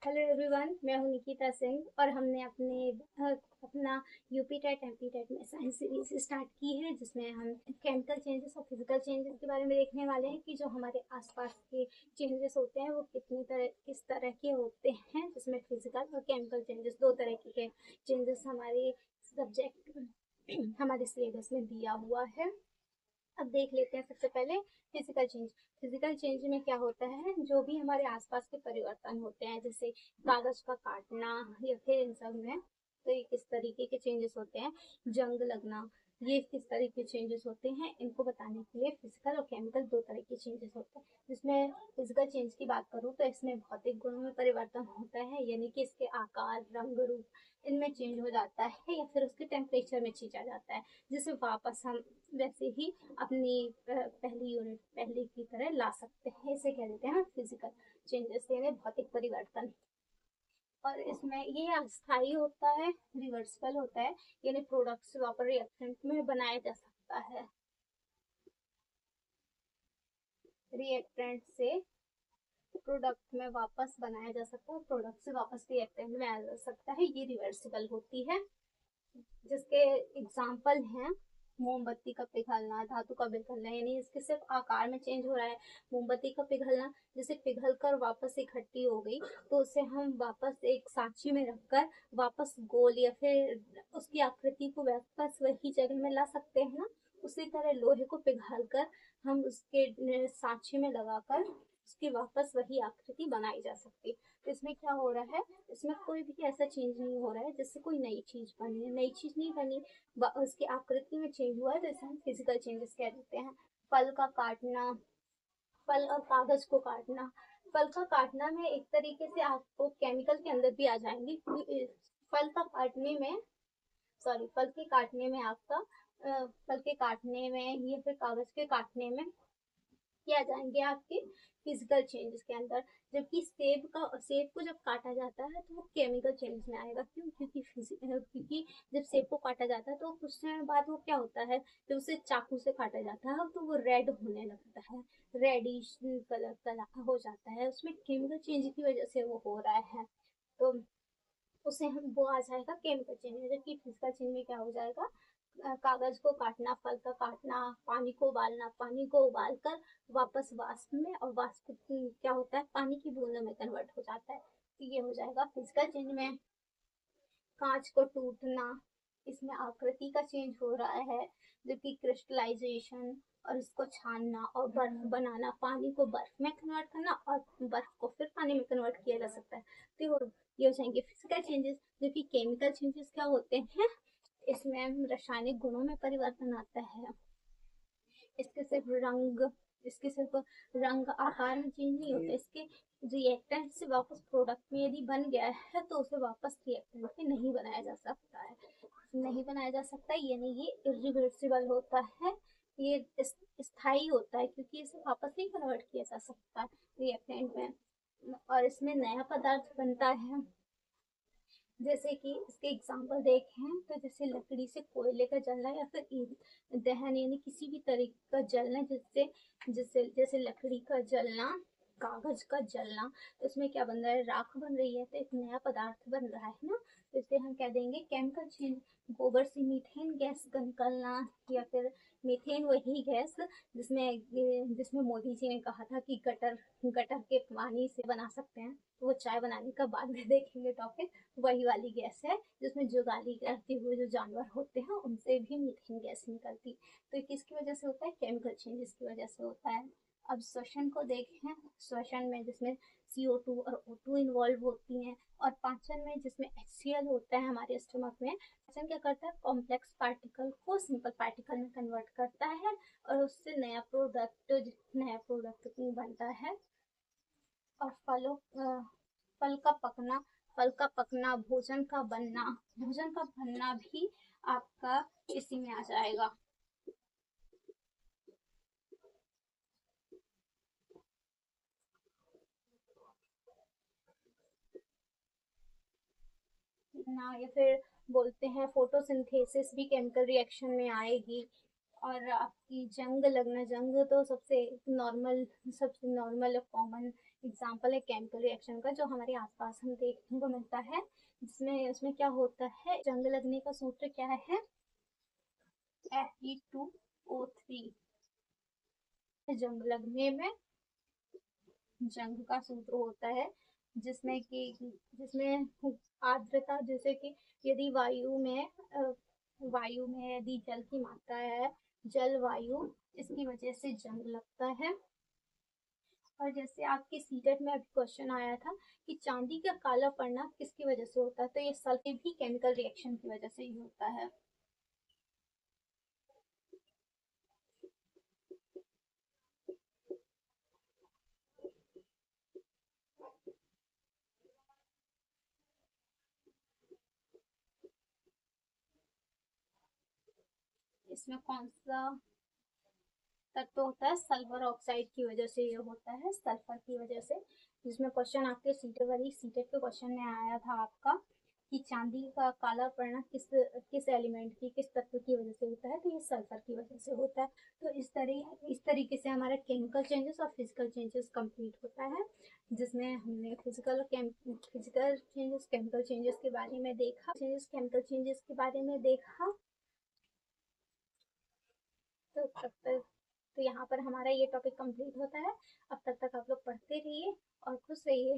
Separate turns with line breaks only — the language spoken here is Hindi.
हेलो एवरीवन, मैं हूं निकिता सिंह और हमने अपना यूपी टेट एमपी टेट में साइंस सीरीज स्टार्ट की है, जिसमें हम केमिकल चेंजेस और फिजिकल चेंजेस के बारे में देखने वाले हैं कि जो हमारे आसपास के चेंजेस होते हैं वो किस तरह के होते हैं। जिसमें फिजिकल और केमिकल चेंजेस दो तरह के चेंजेस हमारे सब्जेक्ट हमारे सिलेबस में दिया हुआ है। अब देख लेते हैं सबसे पहले फिजिकल चेंज। फिजिकल चेंज में क्या होता है, जो भी हमारे आसपास के परिवर्तन होते हैं, जैसे कागज का काटना या फिर इन सब में, तो ये किस तरीके के चेंजेस होते हैं। जंग लगना, ये किस तरह के चेंजेस होते हैं, इनको बताने के लिए फिजिकल और केमिकल दो तरह के चेंजेस होते हैं। जिसमें फिजिकल चेंज की बात करूँ तो इसमें भौतिक गुणों में परिवर्तन होता है, यानी कि इसके आकार, रंग, रूप इनमें चेंज हो जाता है, या फिर उसके टेम्परेचर में चेंज आ जाता है, जिसे वापस हम वैसे ही अपनी पहली यूनिट पहले की तरह ला सकते हैं। इसे कह देते हैं फिजिकल चेंजेस, यानी भौतिक परिवर्तन। और इसमें ये अस्थाई होता है, रिवर्सिबल होता है, यानी प्रोडक्ट्स वापस रिएक्टेंट में बनाया जा सकता है। रिएक्टेंट से प्रोडक्ट में वापस बनाया जा सकता है, प्रोडक्ट से वापस रिएक्टेंट में आया जा सकता है, ये रिवर्सिबल होती है। जिसके एग्जाम्पल हैं मोमबत्ती का पिघलना, धातु का पिघलना, यानी इसके सिर्फ आकार में चेंज हो रहा है। मोमबत्ती का पिघलना, जैसे पिघल कर वापस इकट्ठी हो गई तो उसे हम वापस एक सांची में रखकर वापस गोल या फिर उसकी आकृति को वापस वही जगह में ला सकते हैं ना। उसी तरह लोहे को पिघल कर हम उसके सांची में लगाकर उसकी वापस वही आकृति बनाई जा सकती है। तो इसमें क्या हो रहा है, इसमें कोई भी ऐसा चेंज नहीं हो रहा है जिससे कोई नई चीज बनी है। नई चीज नहीं बनी, उसकी आकृति में चेंज हुआ है, तो इसे हम फिजिकल चेंजेस कह देते हैं। फल का काटना, फल और कागज को काटना। फल का काटना में एक तरीके से आपको केमिकल के अंदर भी आ जाएंगे। फल का काटने में फल के काटने में आपका फल के काटने में या फिर कागज के काटने में क्या जाएंगे आपके फिजिकल चेंजेस के अंदर। जबकि सेब को जब काटा जाता है तो वो केमिकल चेंज में आएगा। क्यों? क्योंकि जब सेब को काटा जाता है तो कुछ समय बाद वो क्या होता है, जब उसे चाकू से काटा जाता है तो वो रेड होने लगता है, रेडिश कलर का हो जाता है। उसमें केमिकल चेंज की वजह से वो हो रहा है, तो उसे हम वो आ जाएगा केमिकल चेंज में। जबकि फिजिकल चेंज में क्या हो जाएगा, कागज को काटना, फल का काटना, पानी को उबालना, पानी को उबालकर वापस वाष्प में, और वाष्प क्या होता है, पानी की बूंदों में कन्वर्ट हो जाता है, तो ये हो जाएगा फिजिकल चेंज में। कांच को टूटना, इसमें आकृति का चेंज हो रहा है। जबकि क्रिस्टलाइजेशन और इसको छानना और बर्फ बनाना, पानी को बर्फ में कन्वर्ट करना और बर्फ को फिर पानी में कन्वर्ट किया जा सकता है, तो ये हो जाएंगे फिजिकल चेंजेस। जबकि केमिकल चेंजेस क्या होते हैं, इसमें रासायनिक गुणों में परिवर्तन आता है। इसके सिर्फ रंग इसके सिर्फ रंग आकार में चेंज नहीं होते, इसके रिएक्टेंट से वापस प्रोडक्ट में यदि बन गया है तो उसे वापस रिएक्टेंट में नहीं बनाया जा सकता है। नहीं बनाया जा सकता, यानी ये इरिवर्सिबल होता है, ये स्थायी होता है, क्योंकि इसे वापस नहीं कन्वर्ट किया जा सकता रिएक्टेंट में, और इसमें नया पदार्थ बनता है। जैसे कि इसके एग्जाम्पल देखें तो जैसे लकड़ी से कोयले का जलना, या फिर दहन यानी किसी भी तरीके का जलना, जिससे जिससे जैसे लकड़ी का जलना, कागज का जलना, तो इसमें क्या बन रहा है, राख बन रही है, तो एक नया पदार्थ बन रहा है ना, तो इसे हम कह देंगे केमिकल चेंज। गोबर से मीथेन गैस निकलना, या फिर मीथेन वही गैस जिसमें मोदी जी ने कहा था कि गटर गटर के पानी से बना सकते हैं, तो वो चाय बनाने का बाद में देखेंगे टॉपिक। वही वाली गैस है जिसमें जुगाली करते हुए जो जानवर होते हैं उनसे भी मीथेन गैस निकलती, तो किसकी वजह से होता है, केमिकल चेंजेस की वजह से होता है। अब श्वसन को देखें, श्वसन में जिसमें CO2 और O2 इन्वॉल्व होती हैं, और पाचन में जिसमें HCl होता है हमारे स्टमक में। पाचन क्या करता है, कॉम्प्लेक्स पार्टिकल को सिंपल पार्टिकल में कन्वर्ट करता है, और उससे नया प्रोडक्ट बनता है। और फल का पकना, भोजन का बनना भी आपका इसी में आ जाएगा। ना, या फिर बोलते हैं फोटोसिंथेसिस भी केमिकल रिएक्शन में आएगी। और आपकी जंग लगना, जंग तो सबसे नॉर्मल कॉमन एग्जांपल है केमिकल रिएक्शन का, जो हमारे आसपास हम देखने को मिलता है। जिसमें उसमें क्या होता है, जंग लगने का सूत्र क्या है, Fe2O3। जंग लगने में जंग का सूत्र होता है, जिसमें आर्द्रता, जैसे कि यदि वायु में यदि जल की मात्रा है, जल वायु, इसकी वजह से जंग लगता है। और जैसे आपके सीटेट में अभी क्वेश्चन आया था कि चांदी का काला पड़ना किसकी वजह से होता है, तो ये सल्फेट भी केमिकल रिएक्शन की वजह से ही होता है। इसमें कौन सा तत्व होता है, सल्फर ऑक्साइड की वजह से ये होता है, सल्फर की वजह से। जिसमें क्वेश्चन आपके सीटेट के क्वेश्चन में आया था आपका कि चांदी का काला पड़ना किस एलिमेंट की, किस तत्व की वजह से होता है, तो ये सल्फर की वजह से होता है। तो इस तरीके से हमारा केमिकल चेंजेस और फिजिकल चेंजेस कंप्लीट होता है, जिसमें हमने फिजिकल चेंजेस, केमिकल चेंजेस के बारे में देखा, केमिकल चेंजेस के बारे में देखा। तो तब तक तो यहाँ पर हमारा ये टॉपिक कंप्लीट होता है। अब तक आप लोग पढ़ते रहिए और खुश रहिए।